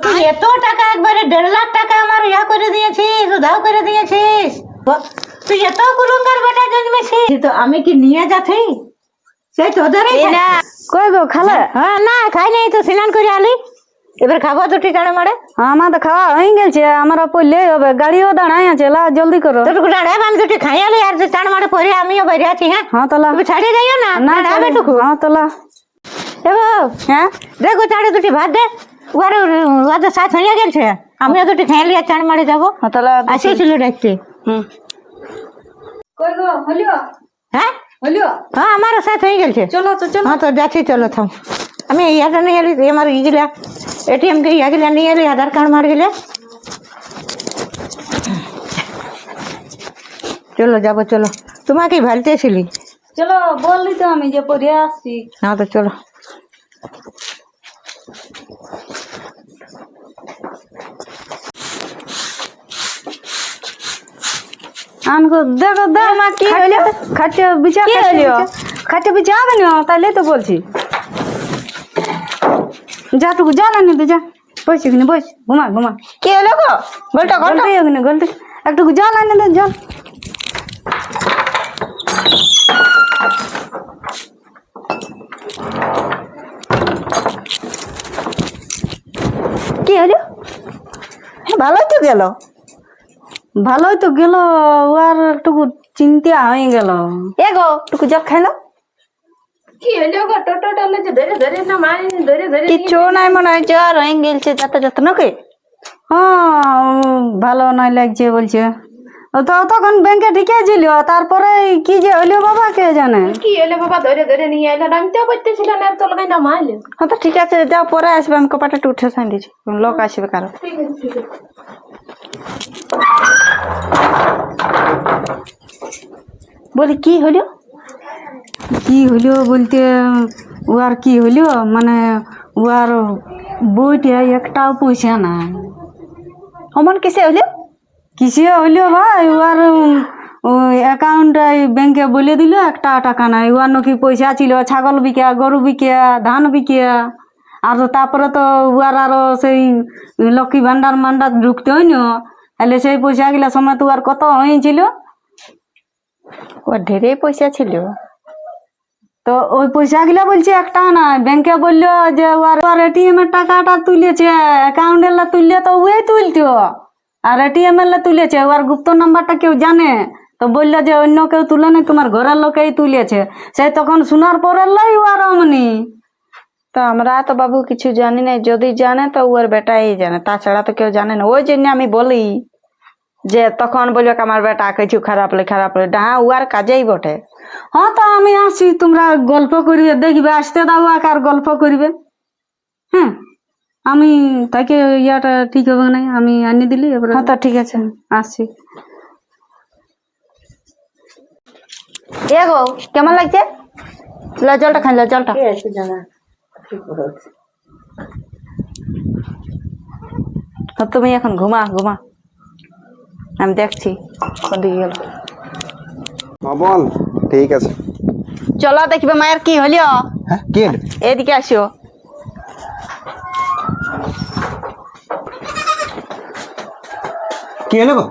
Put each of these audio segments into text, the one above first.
তুই এত টাকা একবারে 1.5 লাখ টাকা আমার ইয়া করে দিয়েছিস, উধাও করে দিয়েছিস। তুই এত কুলঙ্গার বেটা জন্মেছিস তো আমি কি নিয়ে যাচ্ছি সেই তোদেরই না। কই গো খালে? হ্যাঁ না খাই নাই তো স্নান করে আলি, এবার খাবো দুটি টাড়ে মারে। আমার তো খাওয়া হয়ে গেছে, আমার পড়লে হবে, গাড়িও দাঁড়াই আছে, লা জলদি করো। তোটুকু টাড়ে আমি দুটি খাই আলি আর টাড় মারে পরে আমিও বেরিয়ে আছি। হ্যাঁ হ্যাঁ তোলা তুমি ছাড়িয়ে যাইও না না টাড়ে টুকু। হ্যাঁ তোলা এগো হ্যাঁ দেখো টাড়ে দুটি ভাত দে, ওদের সাথ হয়ে গেছে। আমিও দুটি খাই আলি আর টাড় মারে যাবো। হ্যাঁ তোলা আসিয়েছিল দেখতে। হুম কই গো হলিও? হ্যাঁ হলিও হ্যাঁ আমারও সাথ হয়ে গেছে। চলো তো চলো। হ্যাঁ তো যাচ্ছি, চলো থাম। আমি ইয়াটা নিয়ে এলি, আমার ই গেলা এটিএম কে ইয়া গেলা নিয়ে এলি, আধার কার্ড মার গেলে। চলো যাবো, চলো। তোমাকে ভালতেছিলি। চলো বললি তো আমি যে পড়ে আসছি। হ্যাঁ তো চলো। আনকো দেখো দেখ মা কি হইলো? খাটে বিচার কি হইলো? খাটে বিচার হবে না, তাইলে তো বলছি যাটুকু জল আনি দে, যা বস এখানে বস, ঘুমা ঘুমা। কি হলো গো? বলটা গলটি ওখানে গলটি, একটুকু জল আনি দে, জল। কি হলো? ভালোই তো গেল। ভালোই তো গেল, আর একটুকু চিন্তা হয়ে গেল। এ গো একটু জল খাইলো। কিচ্ছু নাই মনে হয়, জ্বর হয়ে গেলছে যাতে যাতে নাকি। হ্যাঁ ভালো নয় লাগছে বলছে। ও তো তখন ব্যাংকে ঢুকে ছিল, তারপরে কি যে হইলো বাবা কে জানে। কি এলে বাবা ধরে ধরে নিয়ে এলো, আমি তো করতেছিলাম না, তো লাগাই না মাইলে। হ্যাঁ তো ঠিক আছে, যাও পরে আসবে, আমি কপাটা একটু উঠে সাইন দিচ্ছি, লোক আসবে কারো। বলি কি হলো? কি হইলো বলতে ও আর কি হইলো, মানে ও আর বইটা একটাও পয়সা নাই। অমন কিসে হলো? কিসে হইলো ভাই, ও আর অ্যাকাউন্ট ব্যাংকে বলে দিল একটা টাকা নাই। ওর নাকি পয়সা ছিল ছাগল বিকা, গরু বিকা, ধান বিকা। আর তারপরে তো ওর আরো সেই লক্ষ্মী ভান্ডার মান্ডার ঢুকতে হইনি, তাহলে সেই পয়সা গুলা সময় তো আর কত হয়েছিল। ওর ঢেরে পয়সা ছিল। তো ওই পয়সা গুলা বলছে একটা না, ব্যাংকে বললো যে ওর এটিএম এর টাকাটা তুলেছে, অ্যাকাউন্টের তুললে তো ওই তুলতো, আর এটিএম এর তুলেছে। ওর গুপ্ত নাম্বারটা কেউ জানে তো বললো যে অন্য কেউ তুলে না, তোমার ঘরের লোকেই তুলেছে। সেই তখন শোনার পরে লাই ওর অমনি। তো আমরা তো বাবু কিছু জানি না, যদি জানে তো ওর বেটাই জানে, তাছাড়া তো কেউ জানে না। ওই জন্য আমি বলি যে তখন বলবে আমার বেটা কিছু খারাপ হলে হ্যাঁ ও আর কাজেই বটে। হ্যাঁ তো আমি আসি, তোমরা গল্প করিবে দেখবে, আসতে দাও আর গল্প করিবে। হ্যাঁ আমি তাকে ইয়াটা ঠিক হবে না, আমি আনি দিলি এবারে। হ্যাঁ তো ঠিক আছে, আসছি। এ গো কেমন লাগছে? জলটা খাই, জলটা। তুমি এখন ঘুমা ঘুমা, আমি দেখছি কোন দিকে গেল। বল ঠিক আছে। চলো দেখবে মায়ের কি হলিও। হ্যাঁ কি হলো? এদিকে আসিও। কি হলো গো?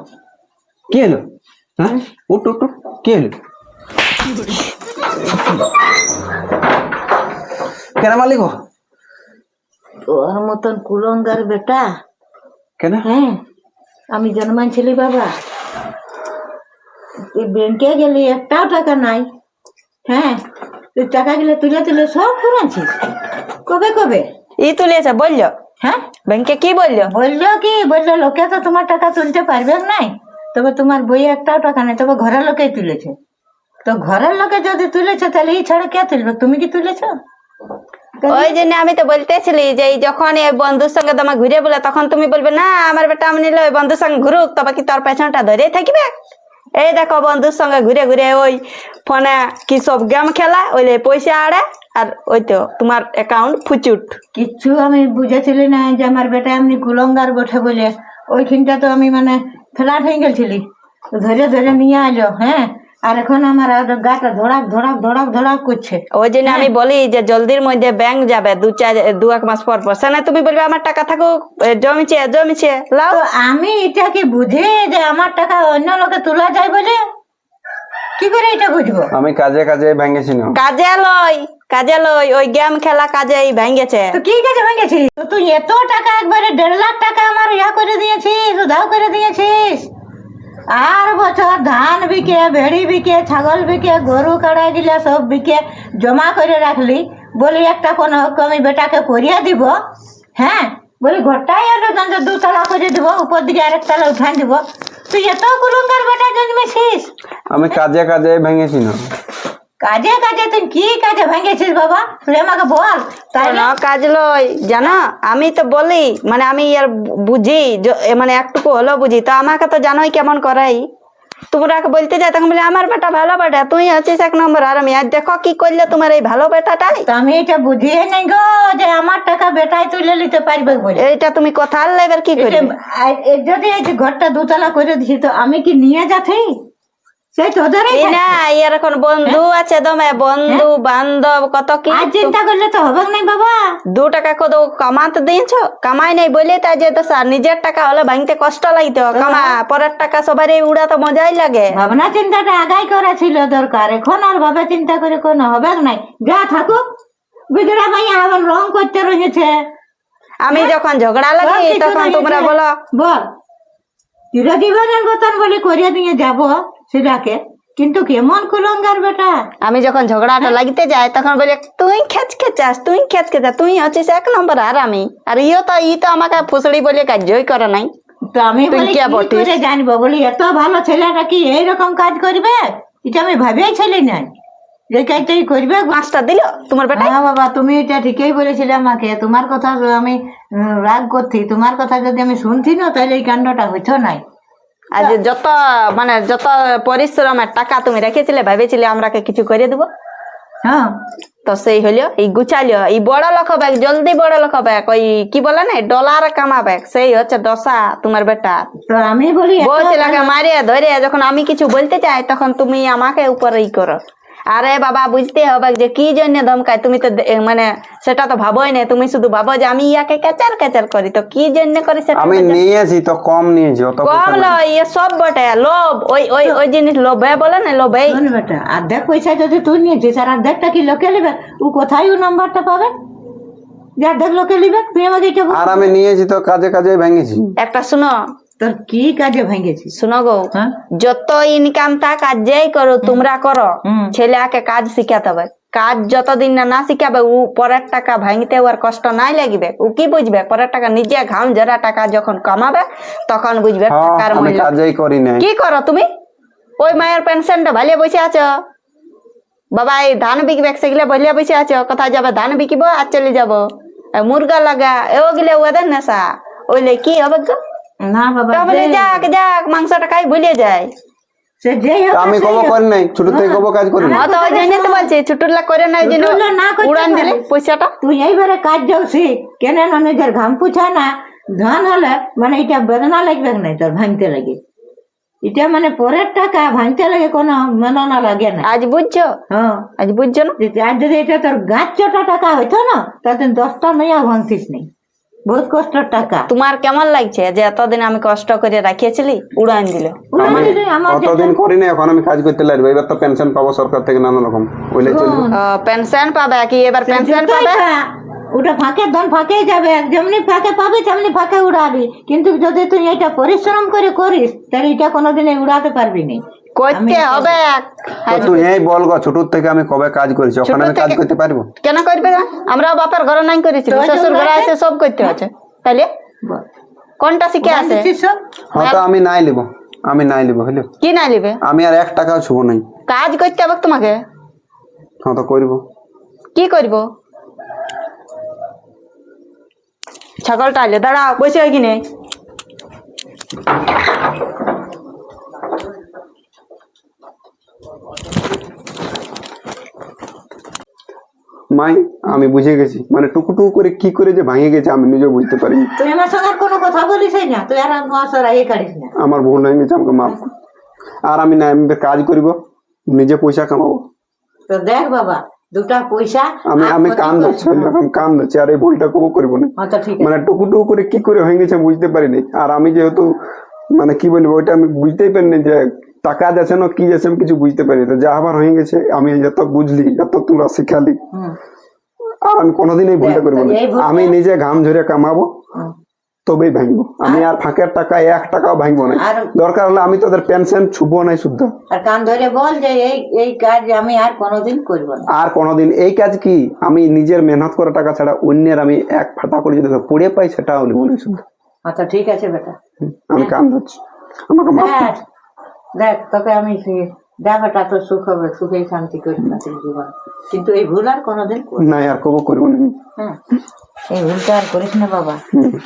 কি হলো? হ্যাঁ উঠ উঠ উঠ। কি হলো? কেন মারলি গো? তোর মতন কুলঙ্গার বেটা। কেন? হ্যাঁ আমি জন্মাইছিলি বাবা, তুই ব্যাংকে গেলি একটাও টাকা নাই। হ্যাঁ তুই টাকা গুলো তুলে তুলে সব ফুরাচ্ছিস। কবে কবে ই তুলেছে বললো? হ্যাঁ ব্যাংকে কি বললো? বললো লোকে তো তোমার টাকা তুলতে পারবে নাই, তবে তোমার বই একটাও টাকা নেই, তবে ঘরের লোকেই তুলেছে। তো ঘরের লোকে যদি তুলেছে তাহলে এই ছাড়া কে তুলবে? তুমি কি তুলেছো? ওই জন্য আমি তো বলতেছিলি যে যখন এই বন্ধুর সঙ্গে তোমার ঘুরে বলে, তখন তুমি বলবে না আমার বেটা আমি নিলে ওই বন্ধুর সঙ্গে ঘুরুক, তবে কি তোর পেছনটা ধরে থাকবে? এই দেখো বন্ধুর সঙ্গে ঘুরে ঘুরে ওই ফোনে কি সব গেম খেলা, ওইলে পয়সা আড়ে, আর ওই তো তোমার অ্যাকাউন্ট ফুচুট। কিচ্ছু আমি বুঝেছিলি না যে আমার বেটা এমনি কুলঙ্গার বটে বলে। ওইখানটা তো আমি মানে ফ্ল্যাট হয়ে গেছিলি, ধরে ধরে নিয়ে আলো। হ্যাঁ আর এখন আমার গাটা ধড়াক ধড়াক ধড়াক ধড়াক করছে। ওই জন্য আমি বলি যে জলদির মধ্যে ব্যাংক যাবে 2-1 মাস পর পর, সেনা তুমি বলবে আমার টাকা থাকুক, জমিছে জমিছে লাও। তো আমি এটা কি বুঝি যে আমার টাকা অন্য লোকে তোলা যায় বলে? কি করে এটা বুঝবো? আমি কাজে কাজে ভেঙেছি না। কাজে লই ওই গেম খেলা কাজেই ভেঙেছে। তো কি কাজে ভেঙেছিস? তো তুই এত টাকা একবারে 1.5 লাখ টাকা আমার করে দিয়েছিস, উধাও করে দিয়েছিস। আর বছর ধান বিকে, ভেড়ি বিকে, ছাগল বিকে, গরু কাড়া গিলা সব বিকে জমা করে রাখলি, বলি একটা কোনো আমি বেটাকে করিয়া দিব। হ্যাঁ, বলি ঘরটাই হলো 2 তলা করে দিব, উপর দিকে আরেক তলা উঠান দিব। তুই এত কুলঙ্গার বেটা জন্মেছিস। আমি কাজে কাজে ভেঙেছি না। কাজে কাজে তুই কি কাজে ভেঙেছিস বাবা? তুই আমাকে বল। কোনো কাজ লই জানো, আমি তো বলি মানে আমি আর বুঝি মানে একটুকু হলো বুঝি, তো আমাকে তো জানোই কেমন করাই। তোমরা বলতে যাই তখন বলি আমার বেটা ভালো বেটা, তুই আছিস 1 নম্বর। আর আমি আজ দেখো কি করলে তোমার এই ভালো বেটাটাই। তো আমি এটা বুঝিয়ে নাই গো যে আমার টাকা বেটাই তুলে নিতে পারবে বলে। এইটা তুমি কথা লেবার কি করবে? যদি এই যে ঘরটা 2 তলা করে দিছি, তো আমি কি নিয়ে যাচ্ছি? সেই তোদেরই না এর এখন বন্ধু আছে দমে, বন্ধু বান্ধব কত কি। আর চিন্তা করলে তো হবে না বাবা। 2 টাকা কত কামাতে দিয়েছ, কামাই নাই বলে তাই যে তো স্যার নিজের টাকা হলে ভাঙতে কষ্ট লাগতো, কামা পরের টাকা সবারই উড়া তো মজাই লাগে। ভাবনা চিন্তাটা আগাই করা ছিল দরকার, এখন আর ভাবে চিন্তা করে কোনো হবে নাই। যা থাকুক, বিগড়া ভাইয়া আবার রং করতে রয়েছে। আমি যখন ঝগড়া লাগি তখন তোমরা বলো বল চিরজীবনের মতন বলে করিয়া দিয়ে যাব সেটাকে, কিন্তু কেমন কুলঙ্গার বেটা। আমি যখন ঝগড়াটা লাগিতে যাই তখন বলে তুই খেচখেচাস, তুই হচ্ছিস 1 নম্বর। আর আমি আর ই তো আমাকে ফুসড়ি বলে কাজই করে নাই। তো আমি তুই বলি কে কি বটিস? করে জানবো? বলি এত ভালো ছেলেটা কি এইরকম কাজ করবে? এটা আমি ভাবিয়াই ছেলে নাই যে কাজটাই করবে। 5টা দিল তোমার বেটা। হ্যাঁ বাবা, তুমি এটা ঠিকই বলেছিলে আমাকে। তোমার কথা আমি রাগ করছি, তোমার কথা যদি আমি শুনছি না তাহলে এই কাণ্ডটা হইতো নাই। আর যে যত পরিশ্রমের টাকা তুমি রেখেছিলে, ভেবেছিলে আমরাকে কিছু করে দেবো। হ্যাঁ, তো সেই হলো এই গুছালিও, এই বড় লোক হবে, জলদি বড় লোক হবে, ওই কি বলে না ডলার কামাবে, সেই হচ্ছে দশা তোমার বেটা। তো আমি বলি এত বউ ছেলেকে মারিয়ে ধরে যখন আমি কিছু বলতে চাই তখন তুমি আমাকে উপরে ই করো। আরে বাবা বুঝতে হবে যে কি জন্য ধমকায়, তুমি তো মানে সেটা তো ভাবোই না, তুমি শুধু ভাবো যে আমি ইয়াকে কেচার কেচার করি, তো কি জন্য করি সেটা আমি নিয়েছি তো কম নিয়েছি, অত কম লয়, ইয়ে সব বটে লোভ। ওই জিনিস লোভে বলে না, লোভে। শোন বেটা, অর্ধেক পয়সা যদি তুই নিয়েছিস আর অর্ধেকটা কি লোকে নিবে, ও কোথায় ও নাম্বারটা পাবে যে অর্ধেক লোকে নিবে? তুই আমাকে এটা বল। আর আমি নিয়েছি তো কাজে কাজে ভেঙেছি। একটা শুনো, তোর কি কাজে ভেঙেছিস? শুনো গো, হ্যাঁ? যত ইনকাম তা কাজ যেই করো তোমরা করো, ছেলেকে কাজ শিখাতে হবে। কাজ যতদিন না শিখাবে ও পরের টাকা ভাঙতে ওর কষ্ট নাই লাগবে। ও কি বুঝবে পরের টাকা? নিজে ঘাম জরা টাকা যখন কামাবে তখন বুঝবে টাকার আমি মূল্য। কাজেই করি নাই। কি করো তুমি? ওই মায়ের পেনশনটা ভালিয়ে বসে আছো, বাবা এই ধান বিকবে সেগুলো ভালিয়ে বসে আছো, কোথায় যাবে? ধান বিকিব আর চলে যাবো। মুরগা লাগা ওগুলো ওদের নেশা, ওইলে কি হবে গো? না বাবা, তাহলে যাক মাংসটা খাই ভুলে যায়। সে যেই হোক আমি কব করি নাই, ছোট থেকে কব কাজ করি নাই। তো ওই জন্য তো বলছি ছুটুলা করে নাই জন্য ছুটুলা না করতে উড়ান দিলে পারিস। পয়সাটা। তুই এইবারে কাজ যাচ্ছি কেন না? নিজের ঘাম পুছা না ধান হলে মানে এটা বেদনা লাগবে না তোর ভাঙতে লাগে। এটা মানে পরের টাকা ভাঙতে লাগে কোনো বেদনা লাগে না। আজ বুঝছো? হ্যাঁ, আজ বুঝছো না? আর যদি এটা তোর গাছ চটা টাকা হইতো না তাহলে 10টা মেয়া ভাঙতিস নেই। বহুত কষ্টের টাকা। তোমার কেমন লাগছে যে এতদিন আমি কষ্ট করে রাখিয়েছিলি উড়ান দিল? উড়ান দিলে আমার অতদিন করি না, এখন আমি কাজ করতে লাগবে। এবার তো পেনশন পাবো সরকার থেকে নানা রকম, ওইলে চলবে। পেনশন পাবে কি এবার? পেনশন পাবে ওটা ফাঁকে ধন ফাঁকেই যাবে, যেমনি ফাঁকে পাবি তেমনি ফাঁকে উড়াবি। কিন্তু যদি তুই এটা পরিশ্রম করে করিস তাহলে এটা কোনোদিনই উড়াতে পারবি না। করতে হবে। তো তুই এই বল গো, ছোট থেকে আমি কবে কাজ করেছি, ওখানে আমি কাজ করতে পারবো? কেন করবে না? আমরা বাপের ঘরে নাই করেছি, শ্বশুর ঘরে আছে সব করতে হচ্ছে। তাইলে বল। কোনটা শিখে আছে? বুঝছিস সব? হ্যাঁ, তো আমি নাই লিব, হইলো কি না নিবে? আমি আর 1 টাকাও ছুবো নাই। কাজ করতে হবে তোমাকে। হ্যাঁ, তো করবো। কি করব? ছাগলটা আলে দাঁড়াও, বসে ওইখানে। মাই আমি বুঝে গেছি, মানে টুকু করে কি করে যে ভাঙে গেছে আমি নিজে বুঝতে পারি। তুই আমার সঙ্গে আর কোনো কথা বলিস না, তুই আর আমার সরাই কাটিস না। আমার ভুল হয়ে গেছে, আমাকে মাফ কর। আর আমি না, আমি কাজ করব, নিজে পয়সা কামাবো। তো দেখ বাবা, দুটা পয়সা আমি আর আমি ক্ষতি কান করিস ধরছি, না। আমি কান ধরছি, আর এই ভুলটা কবো করবো না। আচ্ছা ঠিক আছে। মানে টুকু টুকু করে কি করে হয়ে গেছে বুঝতে পারিনি। আর আমি যেহেতু মানে কি বলবো ওইটা আমি বুঝতেই পারিনি যে টাকা যাচ্ছে না কি যাচ্ছে আমি কিছু বুঝতে পারি না। যা আবার হয়ে গেছে আমি যত বুঝলি যত তোমরা শিখালি, হুম। আর আমি কোনোদিন এই ভুলটা দেখ, করবো না। এই ভুলটা- আমি নিজে ঘাম ঝরে কামাবো, হুম। তবেই ভাঙবো। আমি আর ফাঁকের টাকা 1 টাকাও ভাঙবো না। আর- দরকার হলে আমি তোদের পেনশন ছুবো নাই শুদ্ধ। আর কান ধরে বল যে এই এই কাজ আমি আর কোনোদিন করবো না। আর কোনোদিন এই কাজ কি আমি নিজের মেহনত করে টাকা ছাড়া অন্যের আমি এক ফাটা করে যদি পড়ে পাই সেটাও নেবো না শুদ্ধ। আচ্ছা ঠিক আছে বেটা। আমি কান ধরছি, আমাকে মাফ দেখ কর। দেখ তোকে আমি যা বেটা তোর সুখ হবে, সুখেই শান্তি করবি না তোর জীবন। কিন্তু এই ভুল আর কোনোদিন করবি না। নাই আর কবো করবো না। হ্যাঁ, এই ভুলটা আর করিস না বাবা।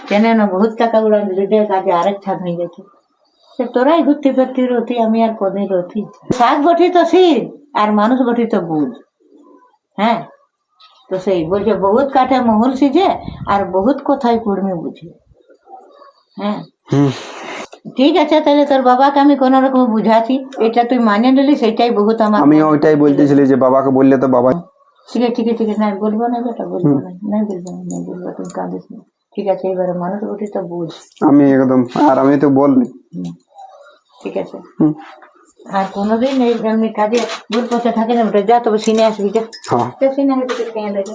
কেন না বহুত টাকা উড়ান দিলে কাজে আরেক ছাদ হয়ে গেছে। সে তোরাই ঘুরতে ফিরতে রতি, আমি আর কোনদিন রতি। শাক বটি তো শীত আর মানুষ বটি তো বুঝ। হ্যাঁ, তো সেই বলছে বহুত কাঠে মহুল সিজে আর বহুত কোথায় কুড়মি বুঝে। হ্যাঁ ঠিক আছে, তাহলে তোর বাবাকে আমি কোন রকম বুঝাচ্ছি, এটা তুই মানে নিলি সেটাই বহুত আমার। আমি ওইটাই বলতেছিলি যে বাবাকে বললে তো বাবা ঠিক আছে ঠিক আছে ঠিক আছে, না বলবো না বেটা, বলবো না, নাই বলবো না, নাই বলবো, তুমি কাঁদিস না। ঠিক আছে, এবারে মানুষ বটি তো বুঝ। আমি একদম, আর আমি তো বললি। ঠিক আছে, আর কোনোদিন এই এমনি কাজে ভুল পথে থাকে না বেটা। যা তবে সিনে আসবি, যা হ্যাঁ সিনে আসবি।